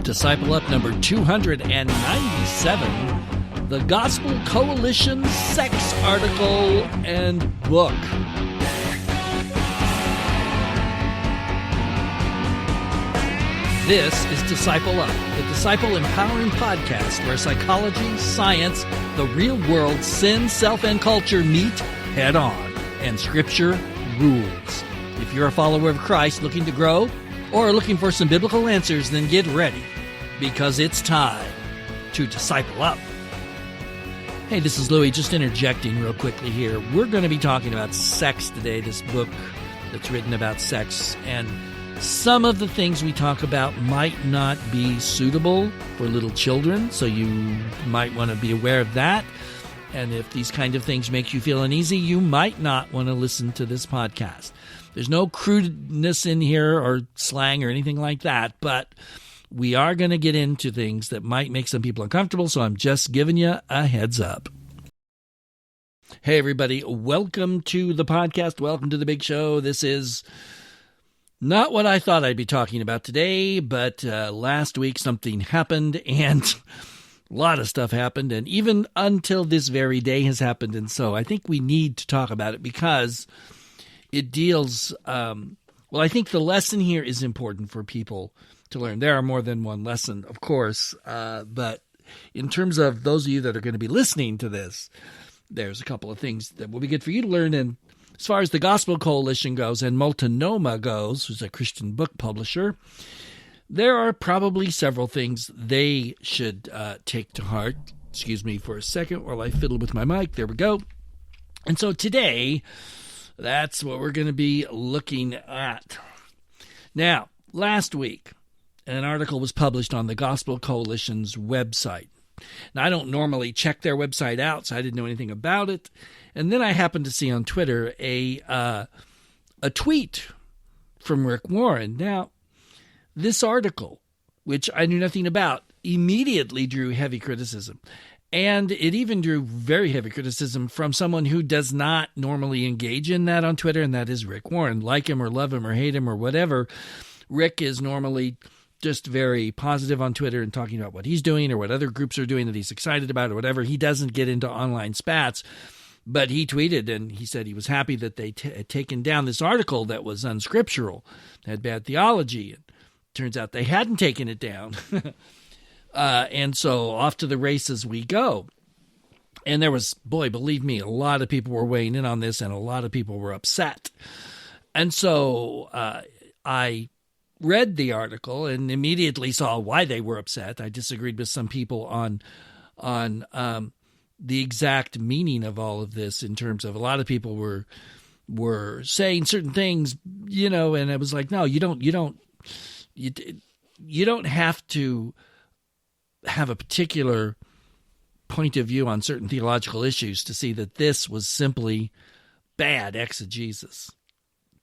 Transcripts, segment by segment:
Disciple Up number 297, the Gospel Coalition Sex Article and Book. This is Disciple Up, the Disciple Empowering Podcast where psychology, science, the real world, sin, self, and culture meet head on, and Scripture rules. If you're a follower of Christ looking to grow or looking for some biblical answers, then get ready, because it's time to Disciple Up. Hey, this is Louie, just interjecting real quickly here. We're going to be talking about sex today, this book that's written about sex, and some of the things we talk about might not be suitable for little children, so you might want to be aware of that. And if these kind of things make you feel uneasy, you might not want to listen to this podcast. There's no crudeness in here or slang or anything like that, but we are going to get into things that might make some people uncomfortable, so I'm just giving you a heads up. Hey, everybody. Welcome to the podcast. Welcome to the big show. This is not what I thought I'd be talking about today, but last week something happened, and a lot of stuff happened, and even until this very day has happened, and so I think we need to talk about it because it deals, I think the lesson here is important for people to learn. There are more than one lesson, of course, but in terms of those of you that are going to be listening to this, there's a couple of things that will be good for you to learn. And as far as the Gospel Coalition goes and Multnomah goes, who's a Christian book publisher, there are probably several things they should take to heart. Excuse me for a second while I fiddle with my mic. There we go. And so today, that's what we're going to be looking at. Now, last week, an article was published on the Gospel Coalition's website. Now, I don't normally check their website out, so I didn't know anything about it. And then I happened to see on Twitter a tweet from Rick Warren. Now, this article, which I knew nothing about, immediately drew heavy criticism. And it even drew very heavy criticism from someone who does not normally engage in that on Twitter, and that is Rick Warren. Like him or love him or hate him or whatever, Rick is normally just very positive on Twitter and talking about what he's doing or what other groups are doing that he's excited about or whatever. He doesn't get into online spats, but he tweeted and he said he was happy that they had taken down this article that was unscriptural, had bad theology. And turns out they hadn't taken it down. And so off to the races we go. And there was, boy, believe me, a lot of people were weighing in on this and a lot of people were upset. And so I read the article and immediately saw why they were upset. I disagreed with some people on the exact meaning of all of this, in terms of a lot of people were saying certain things, and it was like, no, you don't have to have a particular point of view on certain theological issues to see that this was simply bad exegesis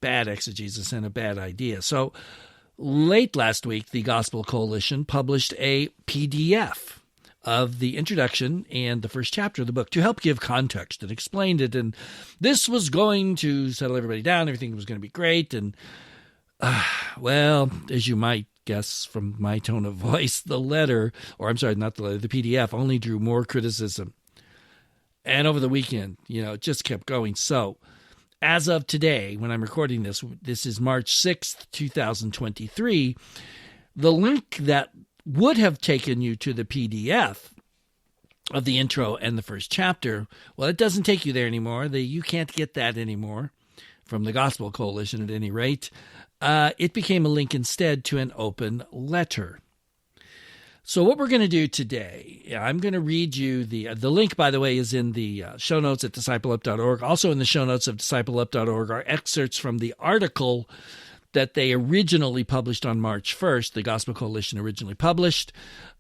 and a bad idea. So late last week, the Gospel Coalition published a PDF of the introduction and the first chapter of the book to help give context, and explained it. And this was going to settle everybody down. Everything was going to be great. And as you might guess from my tone of voice, the PDF only drew more criticism. And over the weekend, it just kept going. So as of today, when I'm recording this is March 6th, 2023, the link that would have taken you to the PDF of the intro and the first chapter, well, it doesn't take you there anymore. You can't get that anymore from the Gospel Coalition at any rate. It became a link instead to an open letter. So what we're going to do today, I'm going to read you the link, by the way, is in the show notes at discipleup.org. Also in the show notes of discipleup.org are excerpts from the article that they originally published on March 1st, the Gospel Coalition originally published.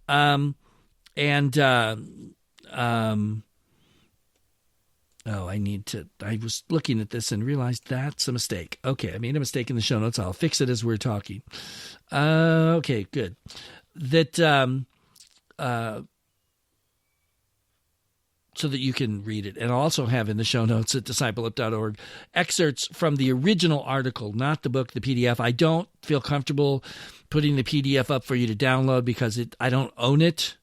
I was looking at this and realized that's a mistake. Okay, I made a mistake in the show notes. I'll fix it as we're talking. Okay, good. so that you can read it. And I'll also have in the show notes at discipleup.org excerpts from the original article, not the book, the PDF. I don't feel comfortable putting the PDF up for you to download because I don't own it.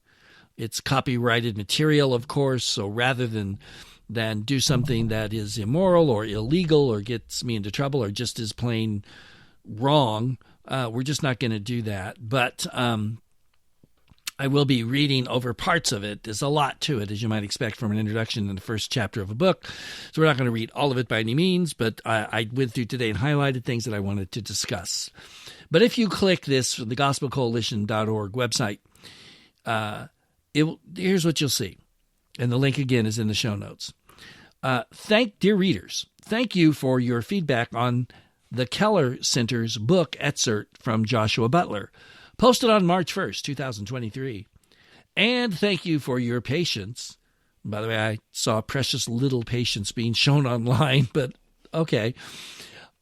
It's copyrighted material, of course, so rather than do something that is immoral or illegal or gets me into trouble or just is plain wrong, we're just not going to do that. But I will be reading over parts of it. There's a lot to it, as you might expect from an introduction in the first chapter of a book. So we're not going to read all of it by any means, but I went through today and highlighted things that I wanted to discuss. But if you click this from the gospelcoalition.org website, here's what you'll see. And the link, again, is in the show notes. Dear readers, thank you for your feedback on the Keller Center's book excerpt from Joshua Butler, posted on March 1st, 2023. And thank you for your patience. By the way, I saw precious little patience being shown online, but okay.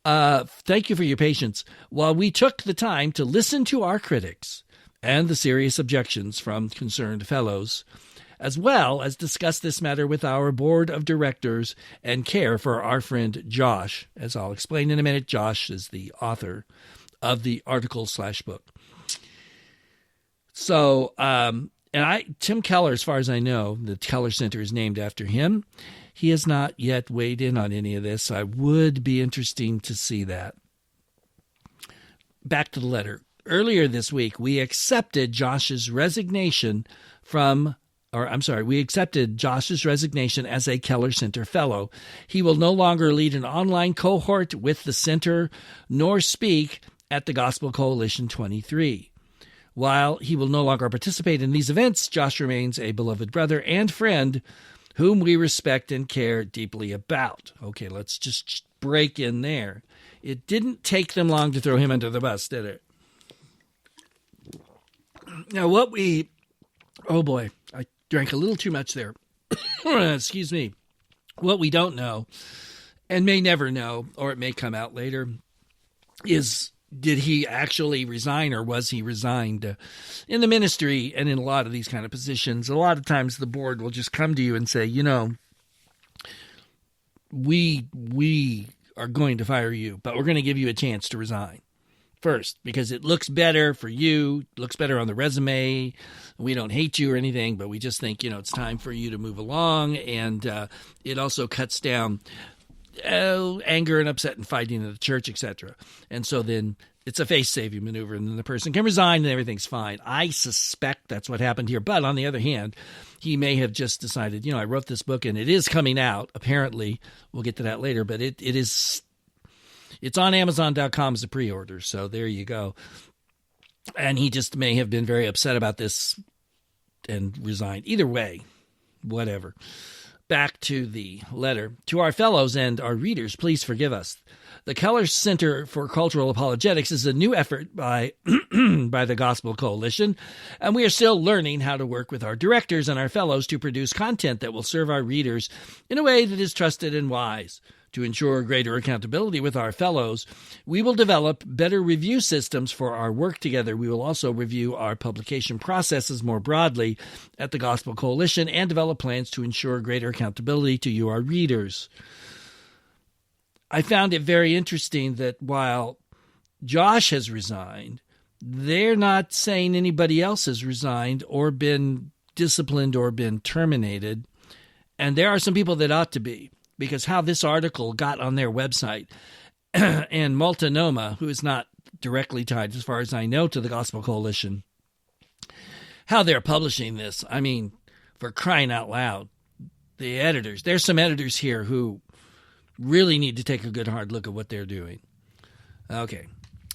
Thank you for your patience while we took the time to listen to our critics and the serious objections from concerned fellows, as well as discuss this matter with our board of directors and care for our friend Josh. As I'll explain in a minute, Josh is the author of the article/book. So, Tim Keller, as far as I know, the Keller Center is named after him. He has not yet weighed in on any of this. I would be interesting to see that. Back to the letter. Earlier this week, we accepted Josh's resignation as a Keller Center Fellow. He will no longer lead an online cohort with the Center nor speak at the Gospel Coalition 23. While he will no longer participate in these events, Josh remains a beloved brother and friend whom we respect and care deeply about. Okay, let's just break in there. It didn't take them long to throw him under the bus, did it? Now, oh boy, I drank a little too much there. Excuse me. What we don't know, and may never know, or it may come out later, is did he actually resign or was he resigned? In the ministry and in a lot of these kind of positions, a lot of times the board will just come to you and say, we are going to fire you, but we're going to give you a chance to resign first because it looks better for you, looks better on the resume. We don't hate you or anything, but we just think, it's time for you to move along. And it also cuts down anger and upset and fighting in the church, etc. And so then it's a face-saving maneuver, and then the person can resign and everything's fine. I suspect that's what happened here. But on the other hand, he may have just decided, I wrote this book and it is coming out, apparently. We'll get to that later, but it's on Amazon.com as a pre-order, so there you go. And he just may have been very upset about this and resigned. Either way, whatever. Back to the letter. To our fellows and our readers, please forgive us. The Keller Center for Cultural Apologetics is a new effort by the Gospel Coalition, and we are still learning how to work with our directors and our fellows to produce content that will serve our readers in a way that is trusted and wise. To ensure greater accountability with our fellows, we will develop better review systems for our work together. We will also review our publication processes more broadly at the Gospel Coalition and develop plans to ensure greater accountability to you, our readers. I found it very interesting that while Josh has resigned, they're not saying anybody else has resigned or been disciplined or been terminated. And there are some people that ought to be. Because how this article got on their website, and Multnomah, who is not directly tied, as far as I know, to the Gospel Coalition, how they're publishing this, I mean, for crying out loud, the editors, there's some editors here who really need to take a good hard look at what they're doing. Okay,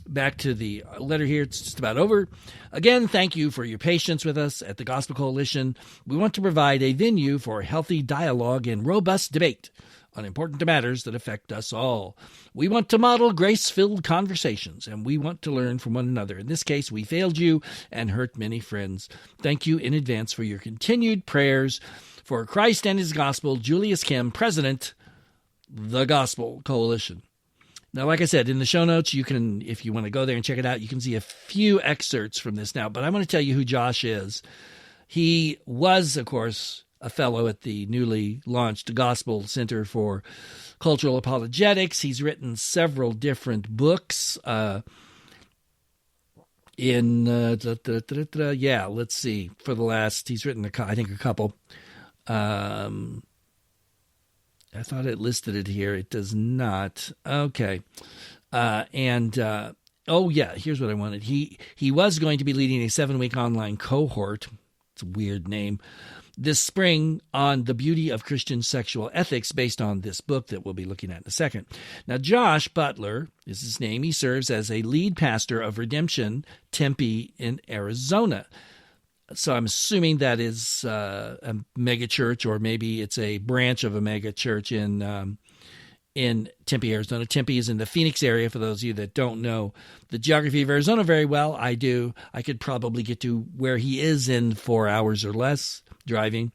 back to the letter here. It's just about over. Again, thank you for your patience with us at the Gospel Coalition. We want to provide a venue for healthy dialogue and robust debate on important matters that affect us all. We want to model grace-filled conversations, and we want to learn from one another. In this case, we failed you and hurt many friends. Thank you in advance for your continued prayers for Christ and his gospel. Julius Kim, President, the Gospel Coalition. Now, like I said, in the show notes, you can, if you want to go there and check it out, you can see a few excerpts from this now. But I want to tell you who Josh is. He was, of course, a fellow at the newly launched Gospel Center for Cultural Apologetics. He's written several different books. Let's see. He's written a couple. I thought it listed it here. It does not. Okay. Here's what I wanted. He was going to be leading a 7-week online cohort. It's a weird name. This spring on the beauty of Christian sexual ethics based on this book that we'll be looking at in a second. Now, Josh Butler is his name. He serves as a lead pastor of Redemption Tempe in Arizona. So I'm assuming that is a mega church, or maybe it's a branch of a mega church in Tempe, Arizona. Tempe is in the Phoenix area, for those of you that don't know the geography of Arizona very well. I do. I could probably get to where he is in 4 hours or less driving.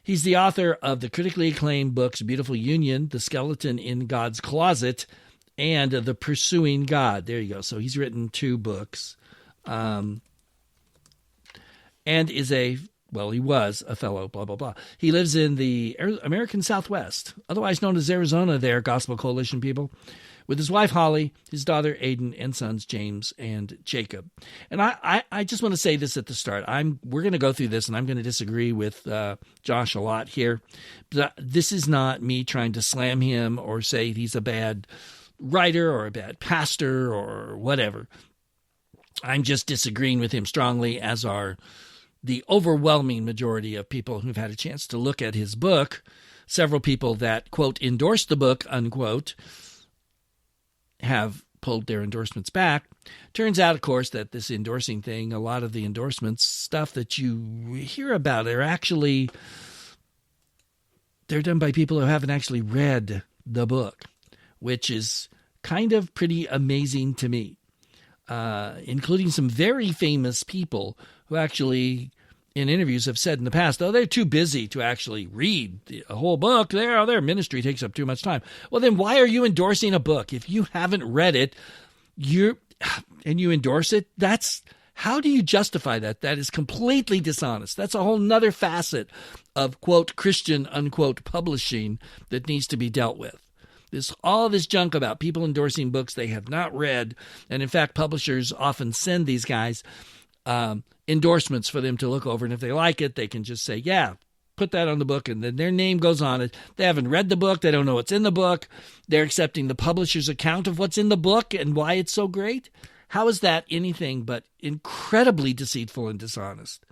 He's the author of the critically acclaimed books Beautiful Union, The Skeleton in God's Closet, and The Pursuing God. There you go. So he's written 2 books. And he was a fellow, blah, blah, blah. He lives in the American Southwest, otherwise known as Arizona there, Gospel Coalition people, with his wife, Holly, his daughter, Aiden, and sons, James and Jacob. And I just want to say this at the start. We're going to go through this, and I'm going to disagree with Josh a lot here. But this is not me trying to slam him or say he's a bad writer or a bad pastor or whatever. I'm just disagreeing with him strongly, as are the overwhelming majority of people who've had a chance to look at his book. Several people that, quote, endorsed the book, unquote, have pulled their endorsements back. Turns out, of course, that this endorsing thing, a lot of the endorsements, stuff that you hear about, they're done by people who haven't actually read the book, which is kind of pretty amazing to me. Including some very famous people who actually, in interviews, have said in the past, they're too busy to actually read a whole book. Their ministry takes up too much time. Well, then why are you endorsing a book? If you haven't read it, and you endorse it, how do you justify that? That is completely dishonest. That's a whole nother facet of, quote, Christian, unquote, publishing that needs to be dealt with. All this junk about people endorsing books they have not read. And in fact, publishers often send these guys endorsements for them to look over. And if they like it, they can just say, yeah, put that on the book. And then their name goes on it. They haven't read the book. They don't know what's in the book. They're accepting the publisher's account of what's in the book and why it's so great. How is that anything but incredibly deceitful and dishonest?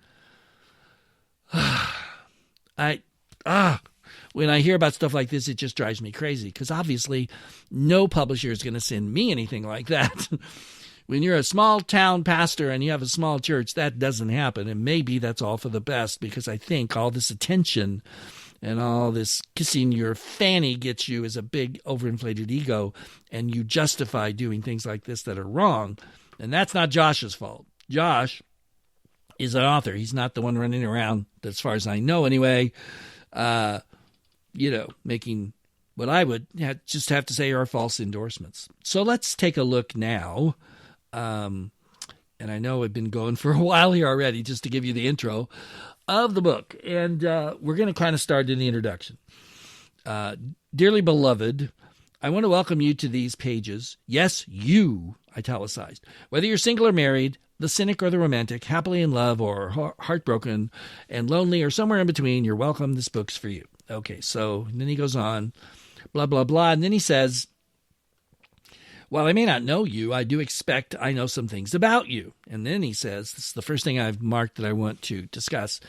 When I hear about stuff like this, it just drives me crazy, because obviously no publisher is going to send me anything like that. When you're a small town pastor and you have a small church, that doesn't happen. And maybe that's all for the best, because I think all this attention and all this kissing your fanny gets you as a big overinflated ego, and you justify doing things like this that are wrong. And that's not Josh's fault. Josh is an author. He's not the one running around, as far as I know anyway, making what I would just have to say are false endorsements. So let's take a look now. And I know I've been going for a while here already, just to give you the intro of the book. And we're going to kind of start in the introduction. Dearly beloved, I want to welcome you to these pages. Yes, you, italicized. Whether you're single or married, the cynic or the romantic, happily in love or heartbroken and lonely or somewhere in between, you're welcome. This book's for you. Okay, so then he goes on, blah, blah, blah. And then he says, while I may not know you, I do expect I know some things about you. And then he says, this is the first thing I've marked that I want to discuss.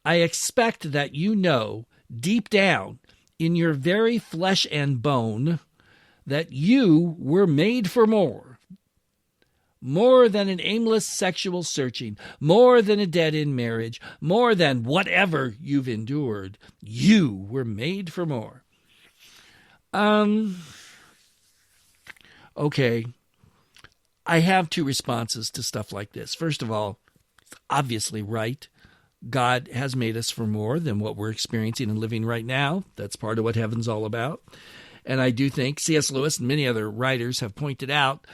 I expect that you know deep down in your very flesh and bone that you were made for more. More than an aimless sexual searching, more than a dead-end marriage, more than whatever you've endured, you were made for more. Okay, I have 2 responses to stuff like this. First of all, it's obviously right. God has made us for more than what we're experiencing and living right now. That's part of what heaven's all about. And I do think C.S. Lewis and many other writers have pointed out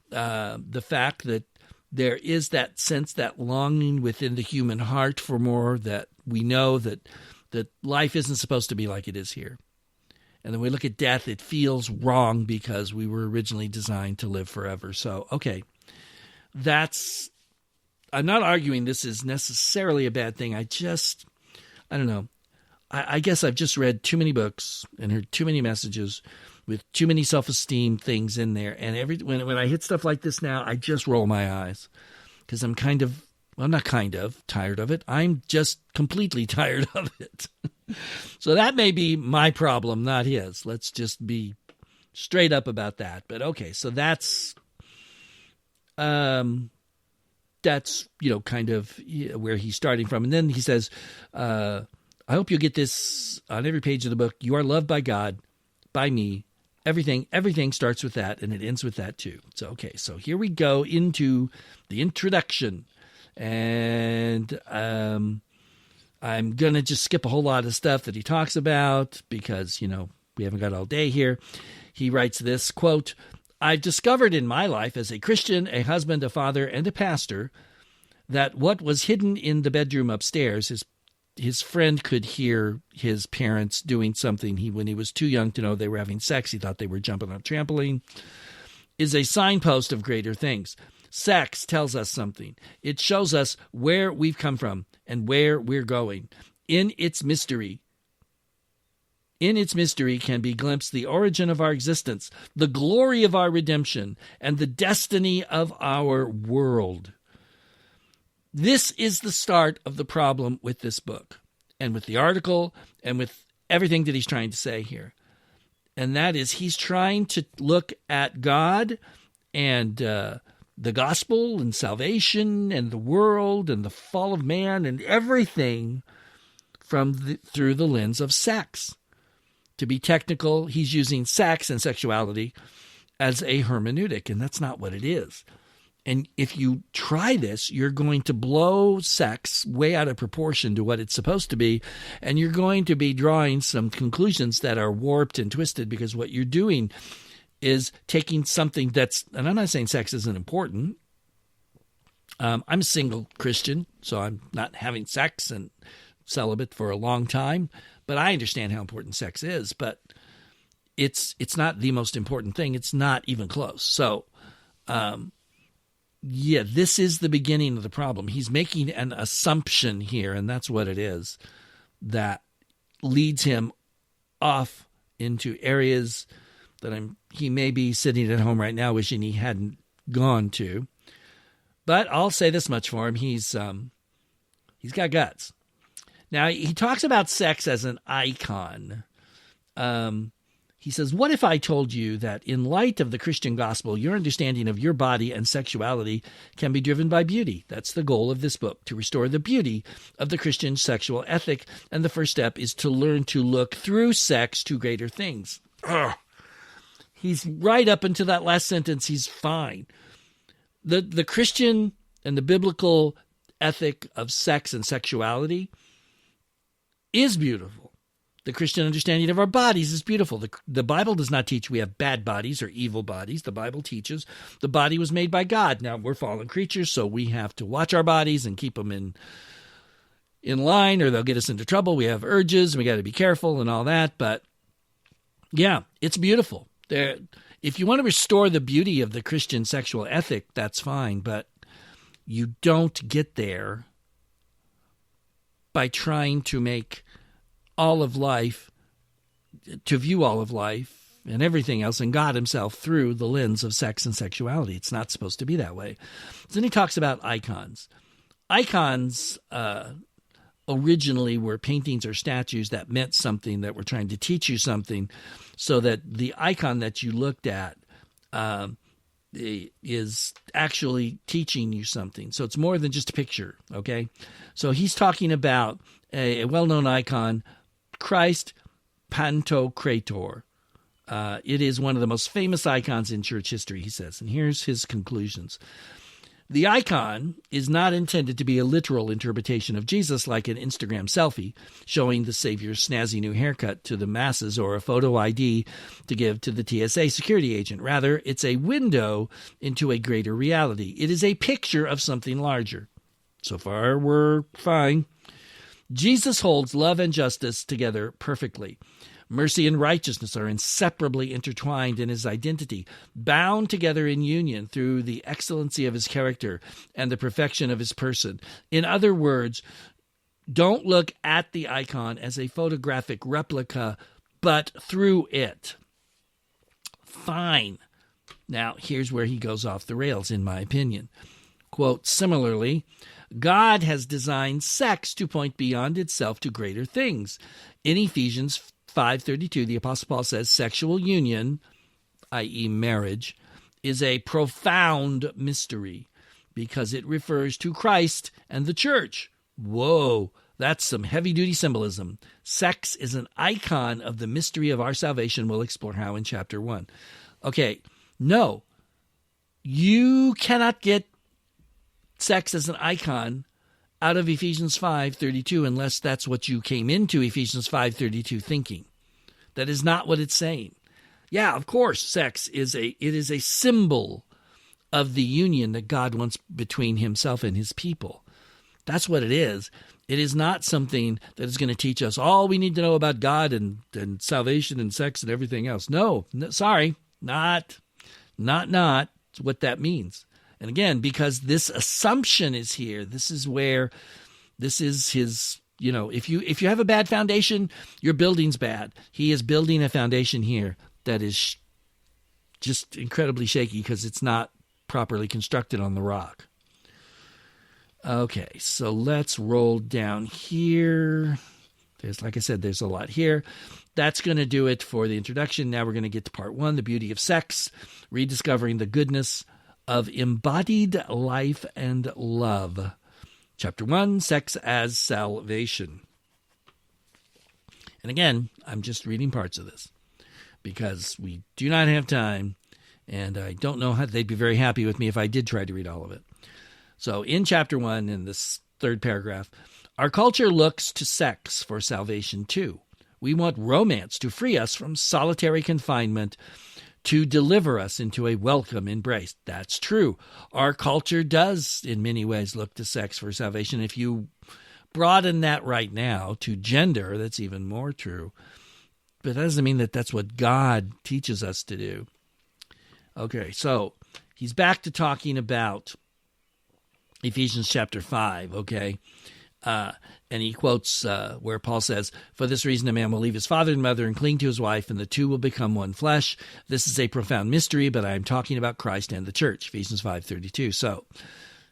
the fact that there is that sense, that longing within the human heart for more, that we know that that life isn't supposed to be like it is here. And then we look at death, it feels wrong because we were originally designed to live forever. So, okay, I'm not arguing this is necessarily a bad thing. I don't know. I guess I've just read too many books and heard too many messages with too many self-esteem things in there. And when I hit stuff like this now, I just roll my eyes because I'm not tired of it. I'm just completely tired of it. So that may be my problem, not his. Let's just be straight up about that. But okay, so that's kind of where he's starting from. And then he says, I hope you get this on every page of the book. You are loved by God, by me. Everything starts with that, and it ends with that too. So, okay, so here we go into the introduction. And I'm going to just skip a whole lot of stuff that he talks about because, we haven't got all day here. He writes this, quote, I've discovered in my life as a Christian, a husband, a father, and a pastor that what was hidden in the bedroom upstairs, his friend could hear his parents doing something. When he was too young to know they were having sex, he thought they were jumping on a trampoline, is a signpost of greater things. Sex tells us something. It shows us where we've come from and where we're going. In its mystery can be glimpsed the origin of our existence, the glory of our redemption, and the destiny of our world. This is the start of the problem with this book and with the article and with everything that he's trying to say here. And that is he's trying to look at God and the gospel and salvation and the world and the fall of man and everything through the lens of sex. To be technical, he's using sex and sexuality as a hermeneutic, and that's not what it is. And if you try this, you're going to blow sex way out of proportion to what it's supposed to be, and you're going to be drawing some conclusions that are warped and twisted because what you're doing is taking something and I'm not saying sex isn't important. I'm a single Christian, so I'm not having sex and celibate for a long time, but I understand how important sex is, but it's not the most important thing. It's not even close. So, this is the beginning of the problem. He's making an assumption here, and that's what it is, that leads him off into areas that he may be sitting at home right now wishing he hadn't gone to. But I'll say this much for him. He's got guts. Now, he talks about sex as an icon. He says, what if I told you that in light of the Christian gospel, your understanding of your body and sexuality can be driven by beauty? That's the goal of this book, to restore the beauty of the Christian sexual ethic. And the first step is to learn to look through sex to greater things. Ugh. He's right up into that last sentence. He's fine. The Christian and the biblical ethic of sex and sexuality is beautiful. The Christian understanding of our bodies is beautiful. The Bible does not teach we have bad bodies or evil bodies. The Bible teaches the body was made by God. Now, we're fallen creatures, so we have to watch our bodies and keep them in line or they'll get us into trouble. We have urges, and we got to be careful and all that. But, yeah, it's beautiful. If you want to restore the beauty of the Christian sexual ethic, that's fine, but you don't get there by trying to make all of life, to view all of life and everything else and God himself through the lens of sex and sexuality. It's not supposed to be that way. Then he talks about icons. Icons originally were paintings or statues that meant something, that were trying to teach you something, so that the icon that you looked at is actually teaching you something. So it's more than just a picture, okay? So he's talking about a well-known icon, Christ Pantocrator. It is one of the most famous icons in church history, he says. And here's his conclusions. The icon is not intended to be a literal interpretation of Jesus like an Instagram selfie showing the Savior's snazzy new haircut to the masses or a photo ID to give to the TSA security agent. Rather, it's a window into a greater reality. It is a picture of something larger. So far, we're fine. Jesus holds love and justice together perfectly. Mercy and righteousness are inseparably intertwined in his identity, bound together in union through the excellency of his character and the perfection of his person. In other words, don't look at the icon as a photographic replica, but through it. Fine. Now, here's where he goes off the rails, in my opinion. Quote, similarly, God has designed sex to point beyond itself to greater things. In Ephesians 5:32, the Apostle Paul says sexual union, i.e. marriage, is a profound mystery because it refers to Christ and the church. Whoa, that's some heavy-duty symbolism. Sex is an icon of the mystery of our salvation. We'll explore how in chapter 1. Okay, no, you cannot get sex as an icon out of Ephesians 5:32 unless that's what you came into Ephesians 5:32 thinking. That is not what it's saying. Yeah, of course, sex is a symbol of the union that God wants between himself and his people. That's what it is. It is not something that is going to teach us all we need to know about God and salvation and sex and everything else. No, sorry, not what that means. And again, because this assumption is here, this is his, if you have a bad foundation, your building's bad. He is building a foundation here that is just incredibly shaky because it's not properly constructed on the rock. Okay, so let's roll down here. Like I said, there's a lot here. That's going to do it for the introduction. Now we're going to get to part 1, the beauty of sex, rediscovering the goodness of embodied life and love. Chapter 1, Sex as Salvation. And again, I'm just reading parts of this because we do not have time, and I don't know how they'd be very happy with me if I did try to read all of it. So in chapter 1, in this third paragraph, our culture looks to sex for salvation too. We want romance to free us from solitary confinement, to deliver us into a welcome embrace. That's true. Our culture does, in many ways, look to sex for salvation. If you broaden that right now to gender, that's even more true. But that doesn't mean that that's what God teaches us to do. Okay, so he's back to talking about Ephesians chapter 5, okay? And he quotes where Paul says, "For this reason a man will leave his father and mother and cling to his wife, and the two will become one flesh. This is a profound mystery, but I am talking about Christ and the church." Ephesians 5:32. So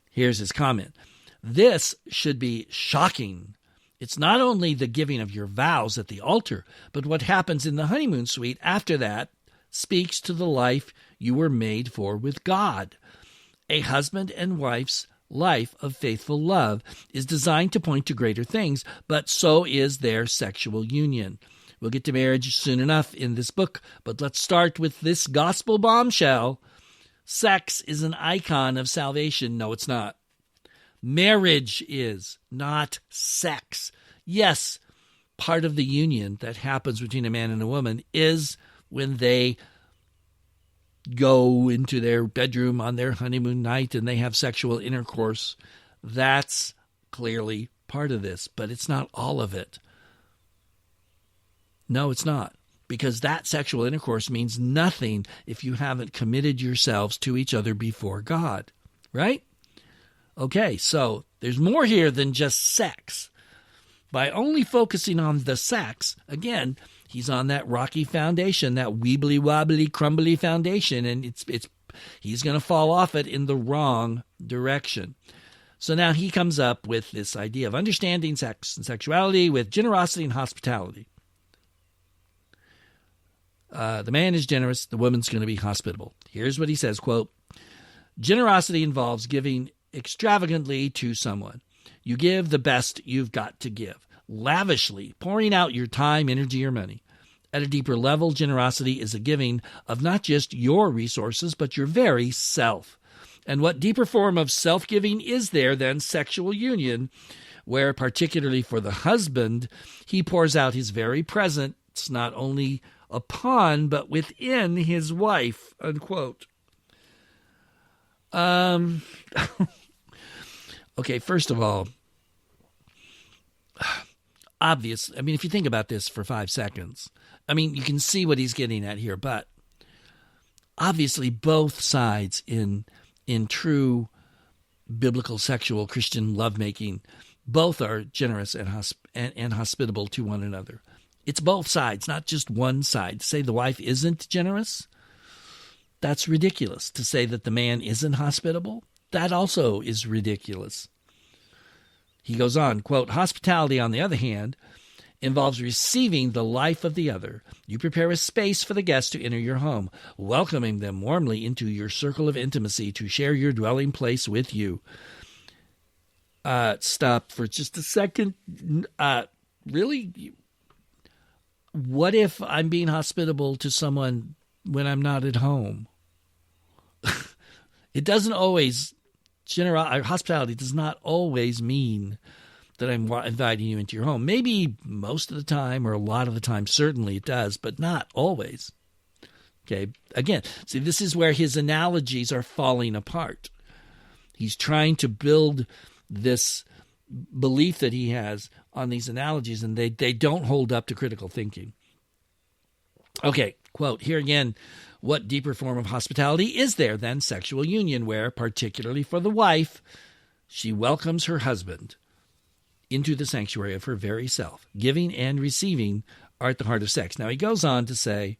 here's his comment. This should be shocking. It's not only the giving of your vows at the altar, but what happens in the honeymoon suite after that speaks to the life you were made for with God. A husband and wife's life of faithful love is designed to point to greater things, but so is their sexual union. We'll get to marriage soon enough in this book, but let's start with this gospel bombshell. Sex is an icon of salvation. No, it's not. Marriage is, not sex. Yes, part of the union that happens between a man and a woman is when they go into their bedroom on their honeymoon night and they have sexual intercourse. That's clearly part of this, but it's not all of it. No, it's not, because that sexual intercourse means nothing if you haven't committed yourselves to each other before God, right? Okay, so there's more here than just sex. By only focusing on the sex, again, he's on that rocky foundation, that weebly wobbly crumbly foundation, and he's going to fall off it in the wrong direction. So now he comes up with this idea of understanding sex and sexuality with generosity and hospitality. The man is generous, the woman's going to be hospitable. Here's what he says, quote, "Generosity involves giving extravagantly to someone. You give the best you've got to give, lavishly, pouring out your time, energy, or money. At a deeper level, generosity is a giving of not just your resources, but your very self. And what deeper form of self-giving is there than sexual union, where, particularly for the husband, he pours out his very presence not only upon, but within his wife," unquote. Okay, first of all, obvious. I mean, if you think about this for 5 seconds, I mean, you can see what he's getting at here, but obviously both sides in true biblical sexual Christian lovemaking, both are generous and hospitable to one another. It's both sides, not just one side. To say the wife isn't generous, that's ridiculous. To say that the man isn't hospitable, that also is ridiculous. He goes on, quote, hospitality, on the other hand, involves receiving the life of the other. You prepare a space for the guest to enter your home, welcoming them warmly into your circle of intimacy to share your dwelling place with you. Stop for just a second. Really? What if I'm being hospitable to someone when I'm not at home? It doesn't always, hospitality does not always mean that I'm inviting you into your home. Maybe most of the time, or a lot of the time, certainly it does, but not always. Okay, again, see, this is where his analogies are falling apart. He's trying to build this belief that he has on these analogies, and they don't hold up to critical thinking. Okay, quote, here again, what deeper form of hospitality is there than sexual union, where, particularly for the wife, she welcomes her husband into the sanctuary of her very self. Giving and receiving are at the heart of sex. Now, he goes on to say,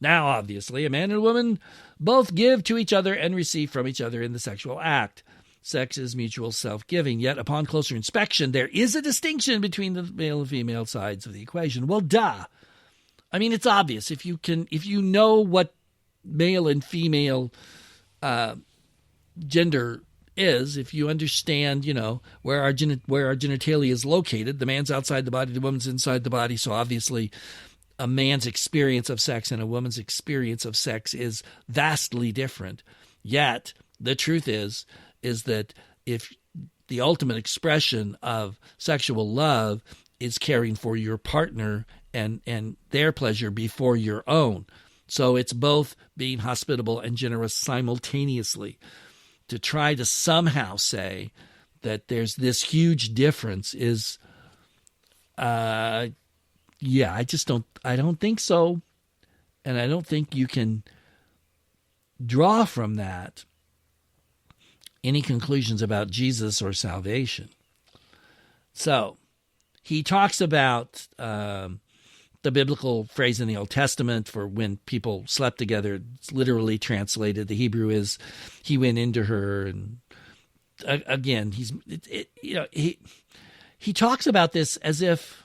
now, obviously, a man and a woman both give to each other and receive from each other in the sexual act. Sex is mutual self-giving, yet upon closer inspection, there is a distinction between the male and female sides of the equation. Well, duh. I mean, it's obvious. If you know what male and female gender is, if you understand, where our genitalia is located, the man's outside the body, the woman's inside the body. So obviously, a man's experience of sex and a woman's experience of sex is vastly different. Yet the truth is that if the ultimate expression of sexual love is caring for your partner and their pleasure before your own. So it's both being hospitable and generous simultaneously. To try to somehow say that there's this huge difference is, I don't think so. And I don't think you can draw from that any conclusions about Jesus or salvation. So he talks about the biblical phrase in the Old Testament for when people slept together. It's literally translated. The Hebrew is, he went into her. And again, he talks about this as if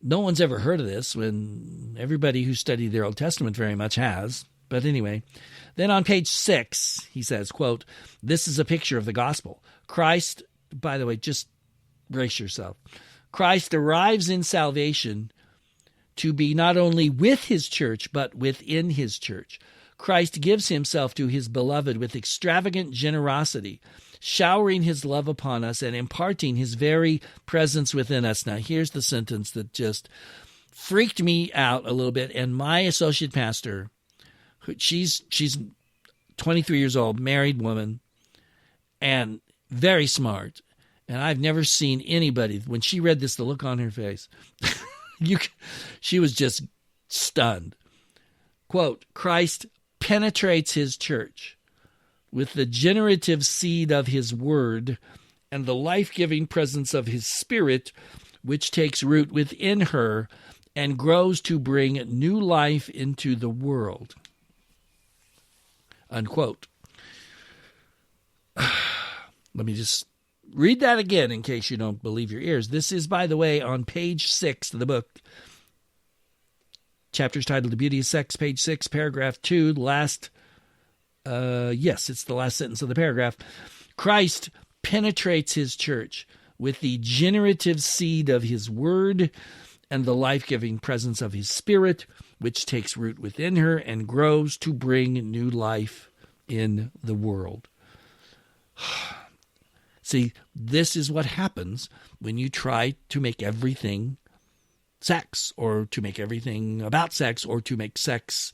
no one's ever heard of this, when everybody who studied their Old Testament very much has. But anyway, then on page 6, he says, quote, this is a picture of the gospel. Christ, by the way, just brace yourself. Christ arrives in salvation to be not only with his church, but within his church. Christ gives himself to his beloved with extravagant generosity, showering his love upon us and imparting his very presence within us. Now, here's the sentence that just freaked me out a little bit. And my associate pastor, she's 23 years old, married woman, and very smart. And I've never seen anybody, when she read this, the look on her face, she was just stunned. Quote, Christ penetrates his church with the generative seed of his word and the life-giving presence of his spirit, which takes root within her and grows to bring new life into the world. Unquote. Let me just read that again in case you don't believe your ears. This is, by the way, on page 6 of the book. Chapter's titled The Beauty of Sex, page 6, paragraph 2, it's the last sentence of the paragraph. Christ penetrates his church with the generative seed of his word and the life-giving presence of his spirit, which takes root within her and grows to bring new life in the world. See, this is what happens when you try to make everything sex, or to make everything about sex, or to make sex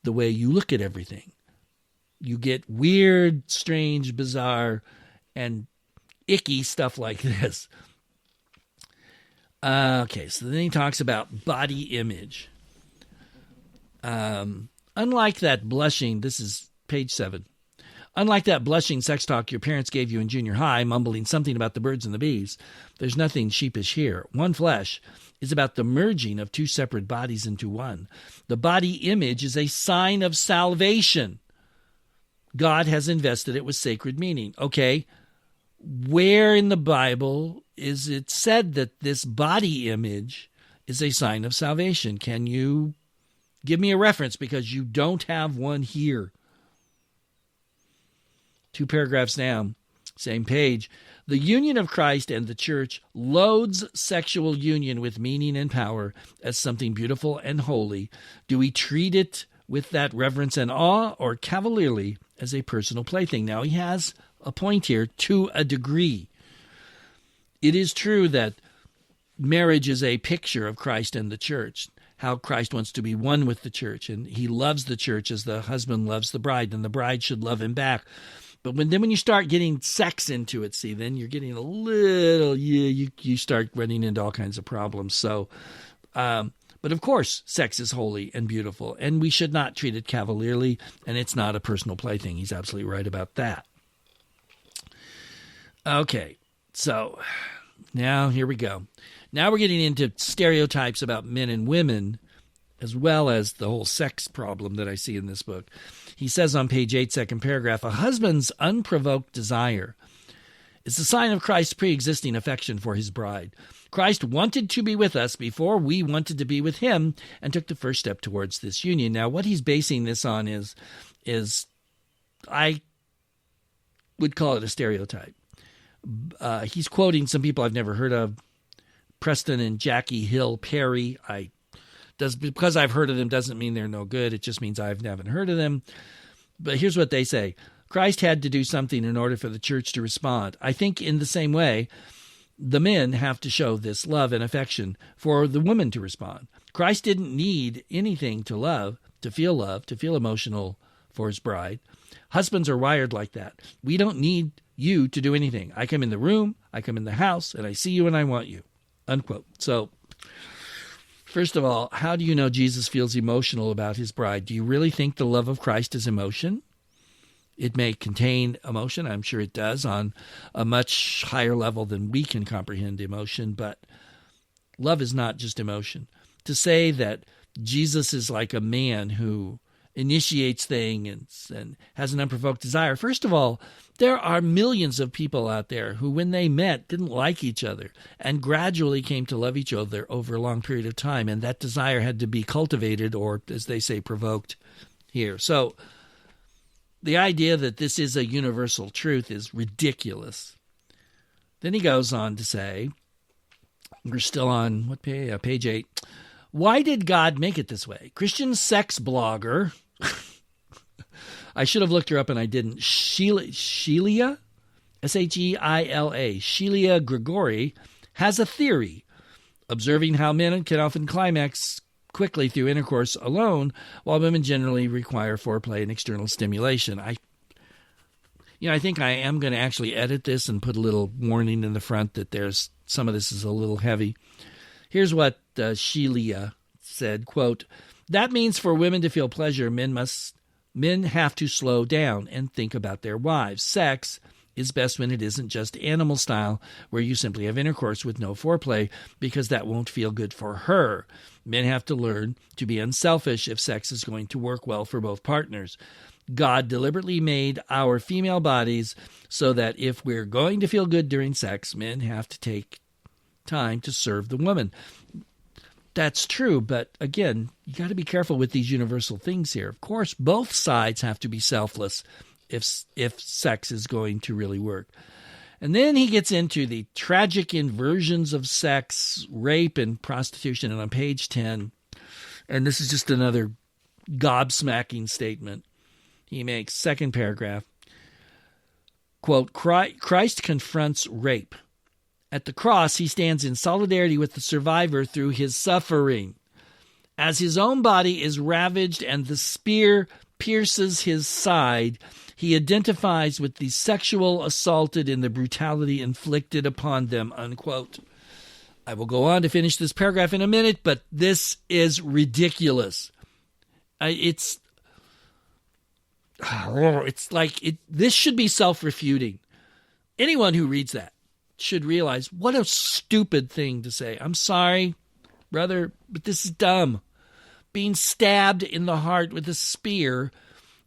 the way you look at everything. You get weird, strange, bizarre, and icky stuff like this. Okay, so then he talks about body image. Unlike that blushing, this is page 7. Unlike that blushing sex talk your parents gave you in junior high, mumbling something about the birds and the bees, there's nothing sheepish here. One flesh is about the merging of two separate bodies into one. The body image is a sign of salvation. God has invested it with sacred meaning. Okay, where in the Bible is it said that this body image is a sign of salvation? Can you give me a reference? Because you don't have one here. 2 paragraphs down, same page. The union of Christ and the church loads sexual union with meaning and power as something beautiful and holy. Do we treat it with that reverence and awe, or cavalierly as a personal plaything? Now, he has a point here to a degree. It is true that marriage is a picture of Christ and the church, how Christ wants to be one with the church, and he loves the church as the husband loves the bride, and the bride should love him back. But when you start getting sex into it, see, then you're getting a little, you start running into all kinds of problems. So, but of course, sex is holy and beautiful, and we should not treat it cavalierly, and it's not a personal plaything. He's absolutely right about that. Okay, so now here we go. Now we're getting into stereotypes about men and women, as well as the whole sex problem that I see in this book. He says on page 8, second paragraph, a husband's unprovoked desire is a sign of Christ's pre-existing affection for his bride. Christ wanted to be with us before we wanted to be with him and took the first step towards this union. Now, what he's basing this on is I would call it a stereotype. He's quoting some people I've never heard of, Preston and Jackie Hill Perry. Because I've heard of them doesn't mean they're no good. It just means I haven't heard of them. But here's what they say. Christ had to do something in order for the church to respond. I think in the same way, the men have to show this love and affection for the women to respond. Christ didn't need anything to feel emotional for his bride. Husbands are wired like that. We don't need you to do anything. I come in the room, I come in the house, and I see you and I want you. Unquote. So, first of all, how do you know Jesus feels emotional about his bride? Do you really think the love of Christ is emotion? It may contain emotion. I'm sure it does on a much higher level than we can comprehend emotion, but love is not just emotion. To say that Jesus is like a man who initiates things and has an unprovoked desire. First of all, there are millions of people out there who, when they met, didn't like each other and gradually came to love each other over a long period of time, and that desire had to be cultivated or, as they say, provoked here. So the idea that this is a universal truth is ridiculous. Then he goes on to say, we're still on what page? Page 8. Why did God make it this way? Christian sex blogger, I should have looked her up and I didn't, Sheila, S-H-E-I-L-A, Sheila Grigori, has a theory, observing how men can often climax quickly through intercourse alone, while women generally require foreplay and external stimulation. I think I am going to actually edit this and put a little warning in the front that there's some of this is a little heavy. Here's what Sheila said, quote, that means for women to feel pleasure, men have to slow down and think about their wives. Sex is best when it isn't just animal style, where you simply have intercourse with no foreplay, because that won't feel good for her. Men have to learn to be unselfish if sex is going to work well for both partners. God deliberately made our female bodies so that if we're going to feel good during sex, men have to take time to serve the woman. That's true, but again, you got to be careful with these universal things here. Of course, both sides have to be selfless if sex is going to really work. And then he gets into the tragic inversions of sex, rape, and prostitution. And on page 10, and this is just another gobsmacking statement, he makes, second paragraph, quote, Christ confronts rape. At the cross, he stands in solidarity with the survivor through his suffering. As his own body is ravaged and the spear pierces his side, he identifies with the sexual assaulted in the brutality inflicted upon them, unquote. I will go on to finish this paragraph in a minute, but this is ridiculous. It's like this should be self-refuting. Anyone who reads that should realize what a stupid thing to say. I'm sorry, brother, but this is dumb. Being stabbed in the heart with a spear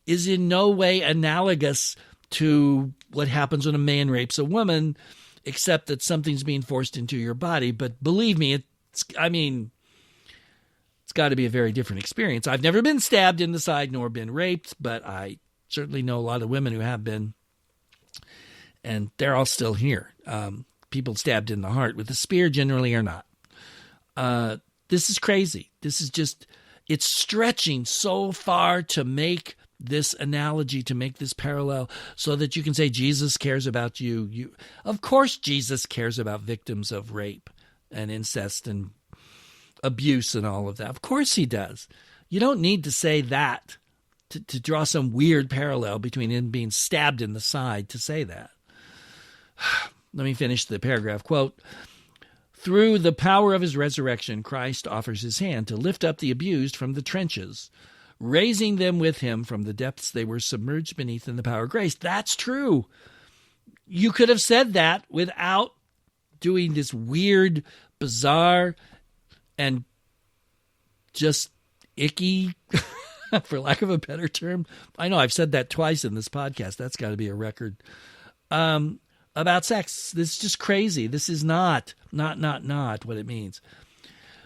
is in no way analogous to what happens when a man rapes a woman, except that something's being forced into your body. But believe me, it's got to be a very different experience. I've never been stabbed in the side nor been raped, but I certainly know a lot of women who have been, and they're all still here. People stabbed in the heart with a spear generally are not. This is crazy. This is just, it's stretching so far to make this analogy, to make this parallel, so that you can say Jesus cares about you. Of course Jesus cares about victims of rape and incest and abuse and all of that. Of course he does. You don't need to say that to draw some weird parallel between him being stabbed in the side to say that. Let me finish the paragraph. Quote, "Through the power of his resurrection, Christ offers his hand to lift up the abused from the trenches, raising them with him from the depths they were submerged beneath in the power of grace." That's true. You could have said that without doing this weird, bizarre, and just icky, for lack of a better term. I know I've said that twice in this podcast. That's got to be a record. About sex. This is just crazy. This is not what it means.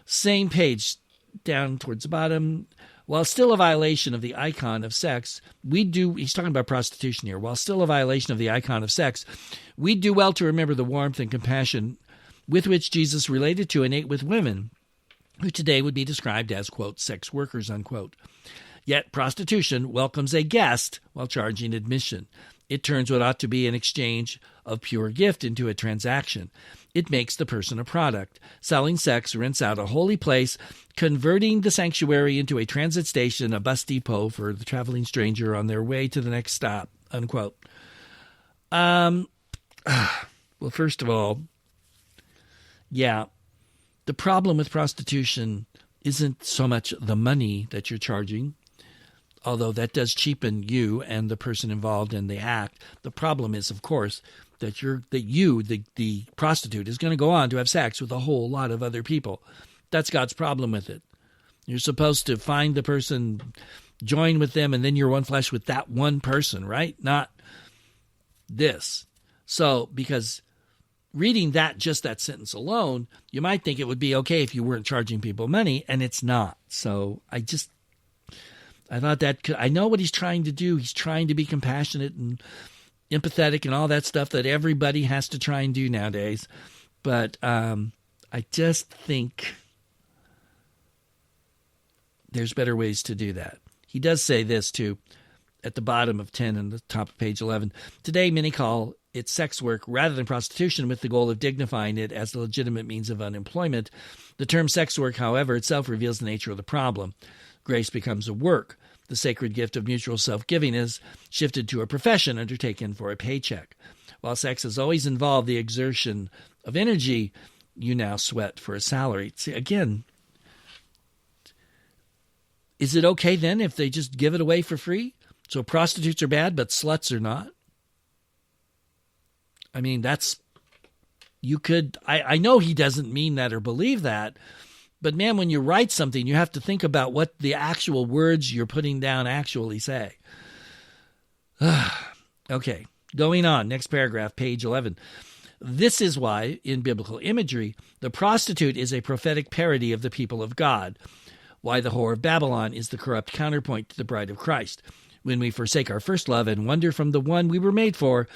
Same page, down towards the bottom. While still a violation of the icon of sex, he's talking about prostitution here. While still a violation of the icon of sex, we do well to remember the warmth and compassion with which Jesus related to and ate with women, who today would be described as, quote, sex workers, unquote. Yet prostitution welcomes a guest while charging admission. It turns what ought to be an exchange of pure gift into a transaction. It makes the person a product. Selling sex rents out a holy place, converting the sanctuary into a transit station, a bus depot for the traveling stranger on their way to the next stop, unquote. Well, first of all, yeah, the problem with prostitution isn't so much the money that you're charging, although that does cheapen you and the person involved in the act. The problem is, of course, that the prostitute, is going to go on to have sex with a whole lot of other people. That's God's problem with it. You're supposed to find the person, join with them, and then you're one flesh with that one person, right? Not this. So, because reading just that sentence alone, you might think it would be okay if you weren't charging people money, and it's not. So I thought I know what he's trying to do. He's trying to be compassionate and empathetic and all that stuff that everybody has to try and do nowadays. But I just think there's better ways to do that. He does say this, too, at the bottom of 10 and the top of page 11. Today, many call it sex work rather than prostitution, with the goal of dignifying it as a legitimate means of unemployment. The term sex work, however, itself reveals the nature of the problem. Grace becomes a work. The sacred gift of mutual self-giving is shifted to a profession undertaken for a paycheck. While sex has always involved the exertion of energy, you now sweat for a salary. See, again, is it okay then if they just give it away for free? So prostitutes are bad, but sluts are not? I mean, I know he doesn't mean that or believe that, but man, when you write something, you have to think about what the actual words you're putting down actually say. Okay, going on. Next paragraph, page 11. This is why, in biblical imagery, the prostitute is a prophetic parody of the people of God. Why the whore of Babylon is the corrupt counterpoint to the bride of Christ. When we forsake our first love and wander from the one we were made for,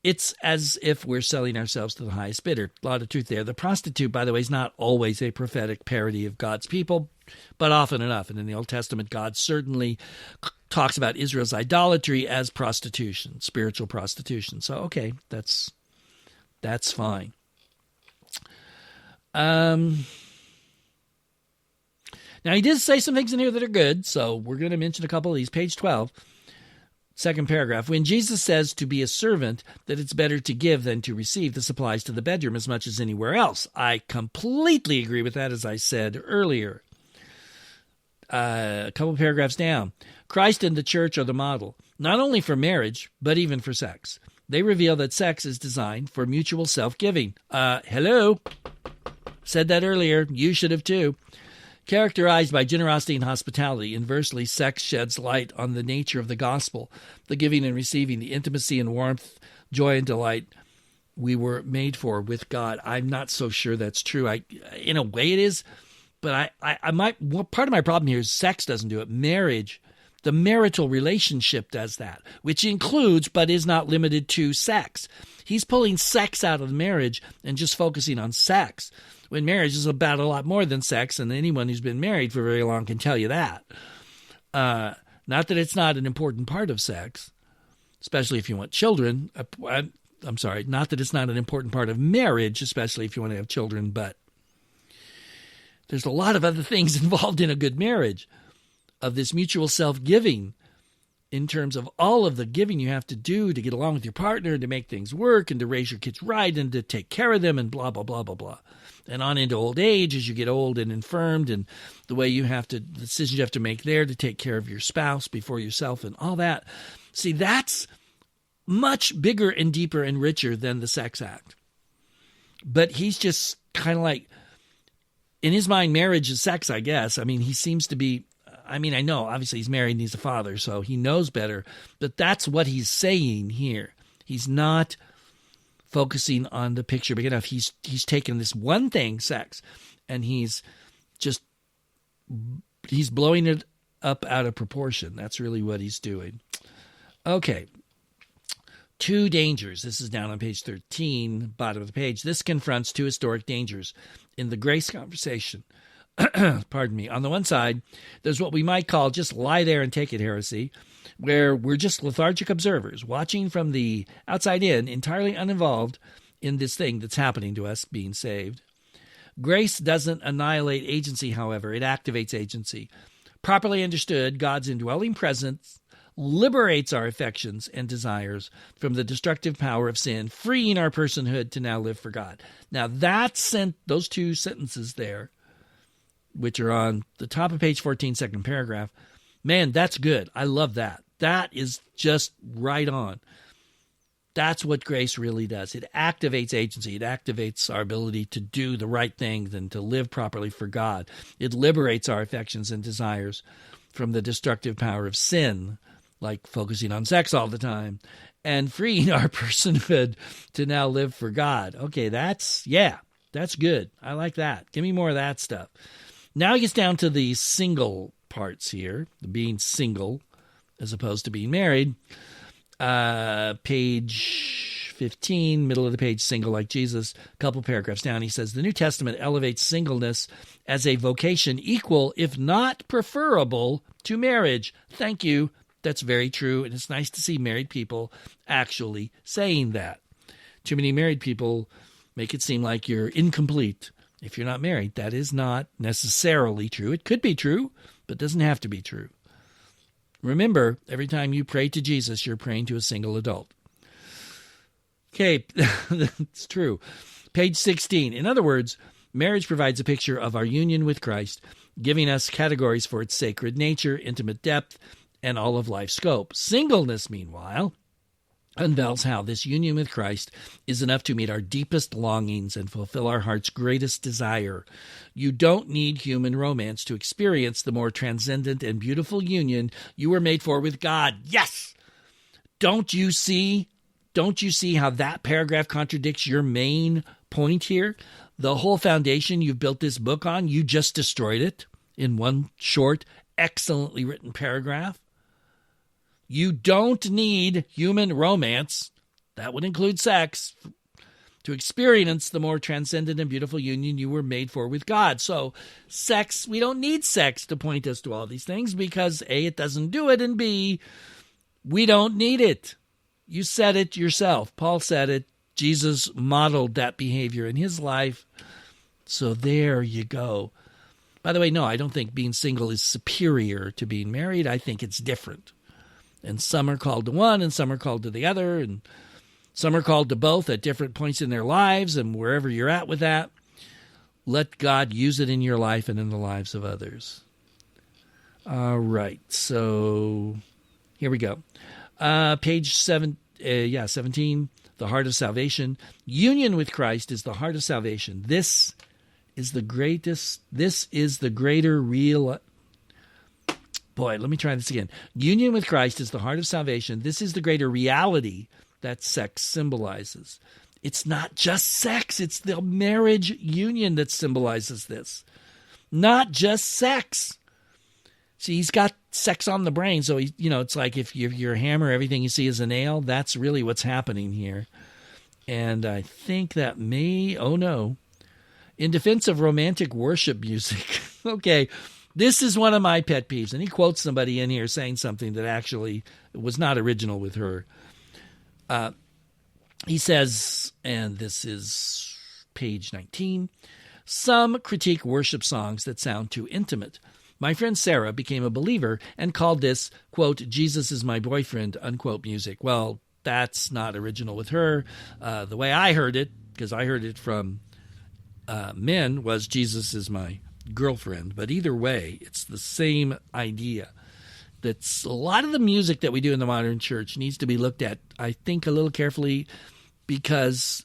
it's as if we're selling ourselves to the highest bidder. A lot of truth there. The prostitute, by the way, is not always a prophetic parody of God's people, but often enough. And in the Old Testament, God certainly talks about Israel's idolatry as prostitution, spiritual prostitution. So, okay, that's fine. Now, he did say some things in here that are good, so we're going to mention a couple of these. Page 12. Second paragraph. When Jesus says to be a servant, that it's better to give than to receive, this applies to the bedroom as much as anywhere else. I completely agree with that, as I said earlier. A couple paragraphs down. Christ and the church are the model, not only for marriage, but even for sex. They reveal that sex is designed for mutual self-giving. Hello? Said that earlier. You should have too. Characterized by generosity and hospitality, inversely, sex sheds light on the nature of the gospel, the giving and receiving, the intimacy and warmth, joy and delight we were made for with God. I'm not so sure that's true. In a way it is, but part of my problem here is sex doesn't do it. Marriage, the marital relationship does that, which includes but is not limited to sex. He's pulling sex out of marriage and just focusing on sex, when marriage is about a lot more than sex, and anyone who's been married for very long can tell you that. Not that it's not an important part of sex, especially if you want children. I'm sorry, not that it's not an important part of marriage, especially if you want to have children, but there's a lot of other things involved in a good marriage, of this mutual self-giving, in terms of all of the giving you have to do to get along with your partner, to make things work, and to raise your kids right, and to take care of them, and blah, blah, blah, blah, blah. And on into old age as you get old and infirmed, and the decisions you have to make there to take care of your spouse before yourself and all that. See, that's much bigger and deeper and richer than the sex act. But he's just kind of like, in his mind, marriage is sex, I guess. I mean, he seems to be, I know, obviously he's married and he's a father, so he knows better. But that's what he's saying here. He's not focusing on the picture big enough. He's taken this one thing, sex, and he's blowing it up out of proportion. That's really what he's doing. Okay. 2 dangers. This is down on page 13, bottom of the page. This confronts 2 historic dangers in the grace conversation. Pardon me. On the one side, there's what we might call just lie there and take it heresy, where we're just lethargic observers, watching from the outside in, entirely uninvolved in this thing that's happening to us being saved. Grace doesn't annihilate agency, however. It activates agency. Properly understood, God's indwelling presence liberates our affections and desires from the destructive power of sin, freeing our personhood to now live for God. Now, those 2 sentences there, which are on the top of page 14, second paragraph, man, that's good. I love that. That is just right on. That's what grace really does. It activates agency. It activates our ability to do the right things and to live properly for God. It liberates our affections and desires from the destructive power of sin, like focusing on sex all the time, and freeing our personhood to now live for God. Okay, that's good. I like that. Give me more of that stuff. Now he gets down to the single parts here, the being single as opposed to being married. Page 15, middle of the page, single like Jesus. A couple paragraphs down, he says, the New Testament elevates singleness as a vocation equal, if not preferable, to marriage. Thank you. That's very true, and it's nice to see married people actually saying that. Too many married people make it seem like you're incomplete if you're not married. That is not necessarily true. It could be true, but doesn't have to be true. Remember, every time you pray to Jesus, you're praying to a single adult. Okay, that's true. Page 16. In other words, marriage provides a picture of our union with Christ, giving us categories for its sacred nature, intimate depth, and all of life's scope. Singleness, meanwhile, unveils how this union with Christ is enough to meet our deepest longings and fulfill our heart's greatest desire. You don't need human romance to experience the more transcendent and beautiful union you were made for with God. Yes! Don't you see how that paragraph contradicts your main point here? The whole foundation you've built this book on, you just destroyed it in one short, excellently written paragraph. You don't need human romance, that would include sex, to experience the more transcendent and beautiful union you were made for with God. So sex, we don't need sex to point us to all these things because A, it doesn't do it, and B, we don't need it. You said it yourself. Paul said it. Jesus modeled that behavior in his life. So there you go. By the way, no, I don't think being single is superior to being married. I think it's different. And some are called to one and some are called to the other, and some are called to both at different points in their lives, and wherever you're at with that, let God use it in your life and in the lives of others. All right, so here we go. Page 17, the heart of salvation. Union with Christ is the heart of salvation. This is the greater real... Boy, let me try this again. Union with Christ is the heart of salvation. This is the greater reality that sex symbolizes. It's not just sex. It's the marriage union that symbolizes this. Not just sex. See, he's got sex on the brain. So, it's like if you're a hammer, everything you see is a nail. That's really what's happening here. And I think that in defense of romantic worship music. Okay. This is one of my pet peeves. And he quotes somebody in here saying something that actually was not original with her. He says, and this is page 19, some critique worship songs that sound too intimate. My friend Sarah became a believer and called this, quote, Jesus is my boyfriend, unquote, music. Well, that's not original with her. The way I heard it, because I heard it from men, was Jesus is my girlfriend. But either way, it's the same idea. That's a lot of the music that we do in the modern church needs to be looked at, I think, a little carefully, because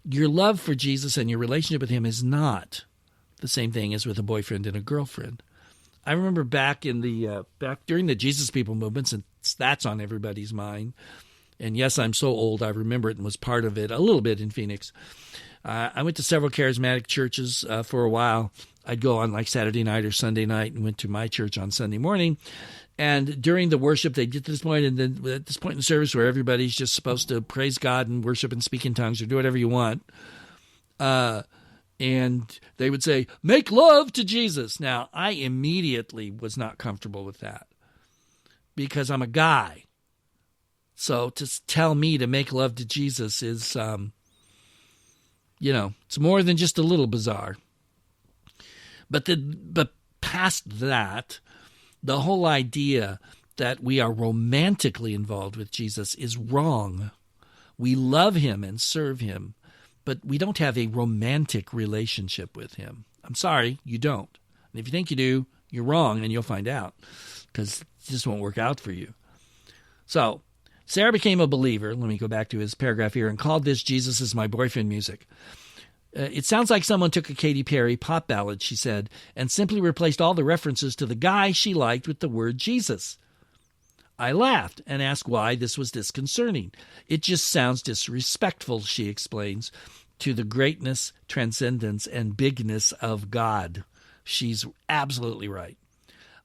your love for Jesus and your relationship with him is not the same thing as with a boyfriend and a girlfriend. I remember back during the Jesus People movement, since that's on everybody's mind. And yes, I'm so old, I remember it and was part of it a little bit in Phoenix. I went to several charismatic churches for a while. I'd go on like Saturday night or Sunday night and went to my church on Sunday morning. And during the worship, they'd get to this point, and then at this point in the service where everybody's just supposed to praise God and worship and speak in tongues or do whatever you want, and they would say, make love to Jesus. Now, I immediately was not comfortable with that because I'm a guy. So to tell me to make love to Jesus is, it's more than just a little bizarre. But past that, the whole idea that we are romantically involved with Jesus is wrong. We love him and serve him, but we don't have a romantic relationship with him. I'm sorry, you don't. And if you think you do, you're wrong, and you'll find out, because it just won't work out for you. So, Sarah became a believer, let me go back to his paragraph here, and called this Jesus is my boyfriend music. It sounds like someone took a Katy Perry pop ballad, she said, and simply replaced all the references to the guy she liked with the word Jesus. I laughed and asked why this was disconcerting. It just sounds disrespectful, she explains, to the greatness, transcendence, and bigness of God. She's absolutely right.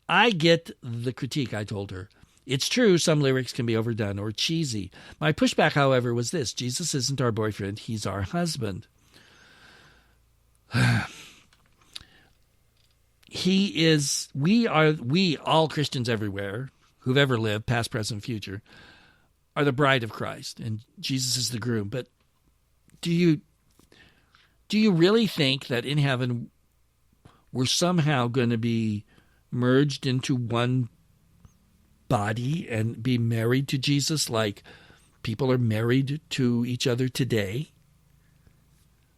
I get the critique, I told her. It's true, some lyrics can be overdone or cheesy. My pushback, however, was this: Jesus isn't our boyfriend, he's our husband. We all Christians everywhere, who've ever lived, past, present, future, are the bride of Christ, and Jesus is the groom. But do you really think that in heaven we're somehow going to be merged into one body and be married to Jesus like people are married to each other today?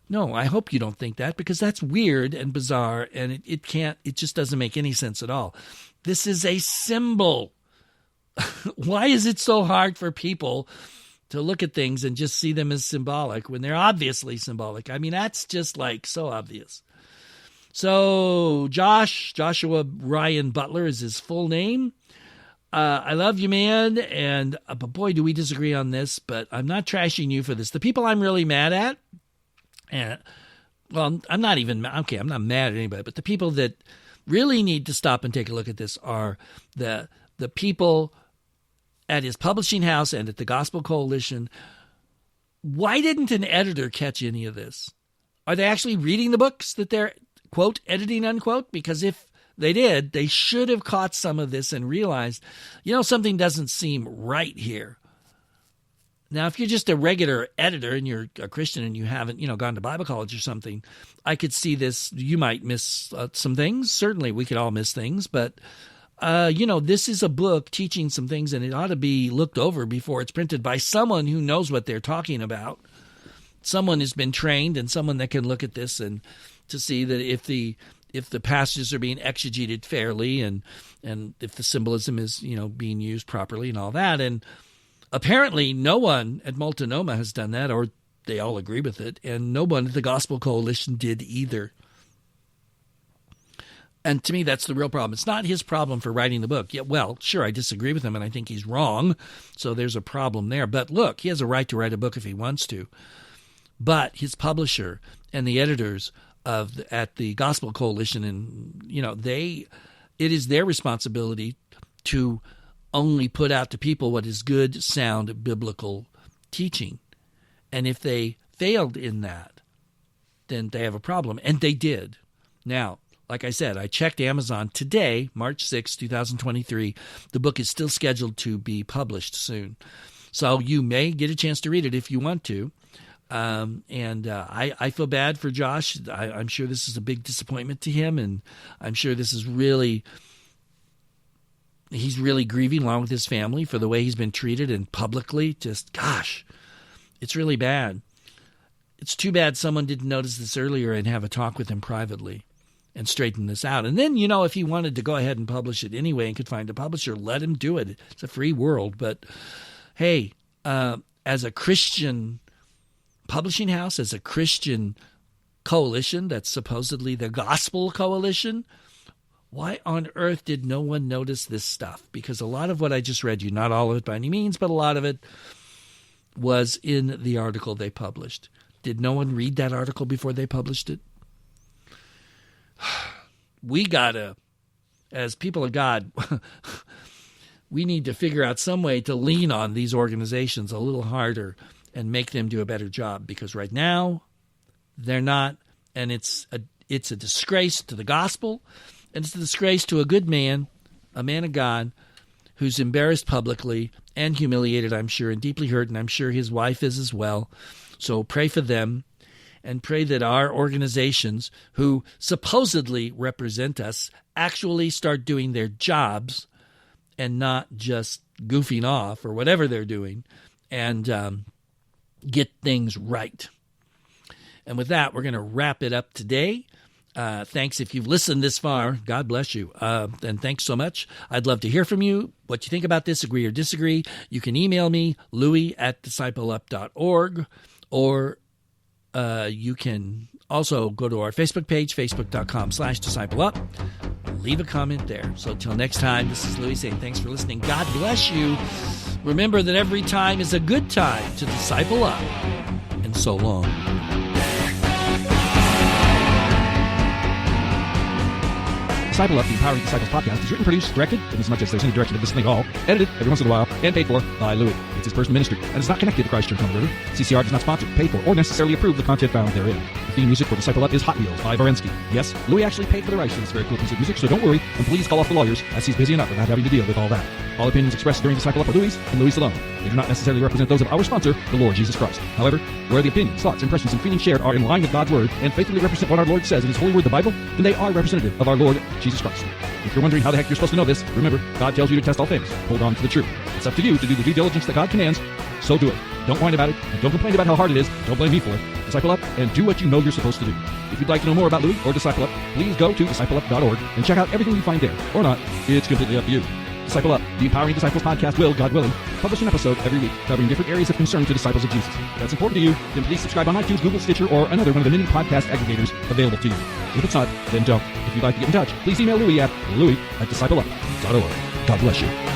No, I hope you don't think that, because that's weird and bizarre, and it just doesn't make any sense at all. This is a symbol. Why is it so hard for people to look at things and just see them as symbolic when they're obviously symbolic? I mean, that's just like so obvious. So Joshua Ryan Butler is his full name. I love you, man, and but boy, do we disagree on this, but I'm not trashing you for this. The people I'm really mad at, and well, I'm not mad at anybody, but the people that really need to stop and take a look at this are the people at his publishing house and at the Gospel Coalition. Why didn't an editor catch any of this? Are they actually reading the books that they're, quote, editing, unquote? Because if they did, they should have caught some of this and realized, something doesn't seem right here. Now, if you're just a regular editor and you're a Christian and you haven't, gone to Bible college or something, I could see this. You might miss some things. Certainly, we could all miss things. But this is a book teaching some things, and it ought to be looked over before it's printed by someone who knows what they're talking about. Someone has been trained, and someone that can look at this and to see that if the passages are being exegeted fairly, and if the symbolism is being used properly and all that. And apparently no one at Multnomah has done that, or they all agree with it, and no one at the Gospel Coalition did either. And to me, that's the real problem. It's not his problem for writing the book. Yeah, well, sure, I disagree with him, and I think he's wrong, so there's a problem there. But look, he has a right to write a book if he wants to. But his publisher and the editors at the Gospel Coalition, and it is their responsibility to only put out to people what is good, sound, biblical teaching. And if they failed in that, then they have a problem, and they did. Now, like I said, I checked Amazon today, March 6, 2023. The book is still scheduled to be published soon. So you may get a chance to read it if you want to. I feel bad for Josh. I'm sure this is a big disappointment to him, and I'm sure this is he's really grieving along with his family for the way he's been treated, and publicly, just, gosh, it's really bad. It's too bad someone didn't notice this earlier and have a talk with him privately and straighten this out. And then, if he wanted to go ahead and publish it anyway and could find a publisher, let him do it. It's a free world. But hey, as a Christian publishing house, as a Christian coalition that's supposedly the Gospel Coalition, why on earth did no one notice this stuff? Because a lot of what I just read you, not all of it by any means, but a lot of it was in the article they published. Did no one read that article before they published it? We gotta, as people of God, we need to figure out some way to lean on these organizations a little harder and make them do a better job, because right now they're not, and it's a disgrace to the gospel, and it's a disgrace to a good man, a man of God, who's embarrassed publicly and humiliated, I'm sure, and deeply hurt, and I'm sure his wife is as well. So pray for them, and pray that our organizations who supposedly represent us actually start doing their jobs and not just goofing off or whatever they're doing, and get things right. And with that, we're going to wrap it up today. Thanks if you've listened this far. God bless you. And thanks so much. I'd love to hear from you, what you think about this, agree or disagree. You can email me, louie@discipleup.org, or you can also go to our Facebook page, facebook.com/discipleup. Leave a comment there. So till next time, this is Louie saying thanks for listening. God bless you. Remember that every time is a good time to disciple up. And so long. Disciple Up, the Empowering Disciples podcast, is written, produced, directed, in as much as there's any direction of this thing at all, edited every once in a while, and paid for by Louie. It's his personal ministry, and is not connected to Christ Church on the River. CCR does not sponsor, pay for, or necessarily approve the content found therein. The theme music for Disciple Up is Hot Wheels by Varensky. Yes, Louie actually paid for the rights to this very cool piece of music, so don't worry, and please call off the lawyers, as he's busy enough without having to deal with all that. All opinions expressed during Disciple Up are Louie's and Louie's alone. They do not necessarily represent those of our sponsor, the Lord Jesus Christ. However, where the opinions, thoughts, impressions, and feelings shared are in line with God's Word and faithfully represent what our Lord says in His holy word, the Bible, then they are representative of our Lord Jesus Christ. If you're wondering how the heck you're supposed to know this, remember, God tells you to test all things. Hold on to the truth. It's up to you to do the due diligence that God commands, so do it. Don't whine about it, and don't complain about how hard it is. Don't blame me for it. Disciple Up, and do what you know you're supposed to do. If you'd like to know more about Louie or Disciple Up, please go to discipleup.org and check out everything you find there. Or not, it's completely up to you. Disciple Up, the Empowering Disciples podcast will, God willing, publish an episode every week covering different areas of concern to disciples of Jesus. If that's important to you, then please subscribe on iTunes, Google, Stitcher, or another one of the many podcast aggregators available to you. If it's not, then don't. If you'd like to get in touch, please email Louie at louie@discipleup.org. God bless you.